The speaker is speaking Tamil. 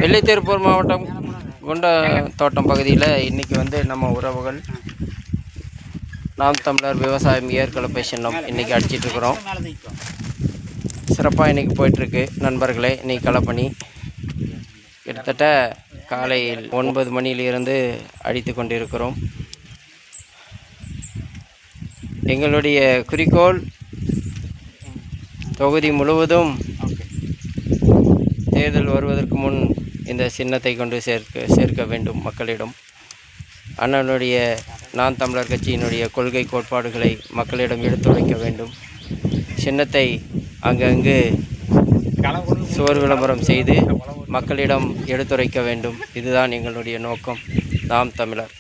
வெள்ளைத்திருப்பூர் மாவட்டம் குண்டத்தோட்டம் பகுதியில் இன்றைக்கி நம்ம உறவுகள் நாம் தமிழர் விவசாயம் ஏற்கலப்பை சின்னம் இன்றைக்கி அடிச்சிட்ருக்குறோம். சிறப்பாக இன்றைக்கி போயிட்டுருக்கு நண்பர்களே. இன்றைக்கி களப்பணி கிட்டத்தட்ட காலையில் 9 மணியிலிருந்து அடித்து கொண்டிருக்கிறோம். எங்களுடைய குறிக்கோள் தொகுதி முழுவதும் தேர்தல் வருவதற்கு முன் இந்த சின்னத்தை கொண்டு சேர்க்க வேண்டும் மக்களிடம். அண்ணனுடைய நாம் தமிழர் கட்சியினுடைய கொள்கை கோட்பாடுகளை மக்களிடம் எடுத்துரைக்க வேண்டும். சின்னத்தை அங்கங்கு சுவர் விளம்பரம் செய்து மக்களிடம் எடுத்துரைக்க வேண்டும். இதுதான் எங்களுடைய நோக்கம். நாம் தமிழர்.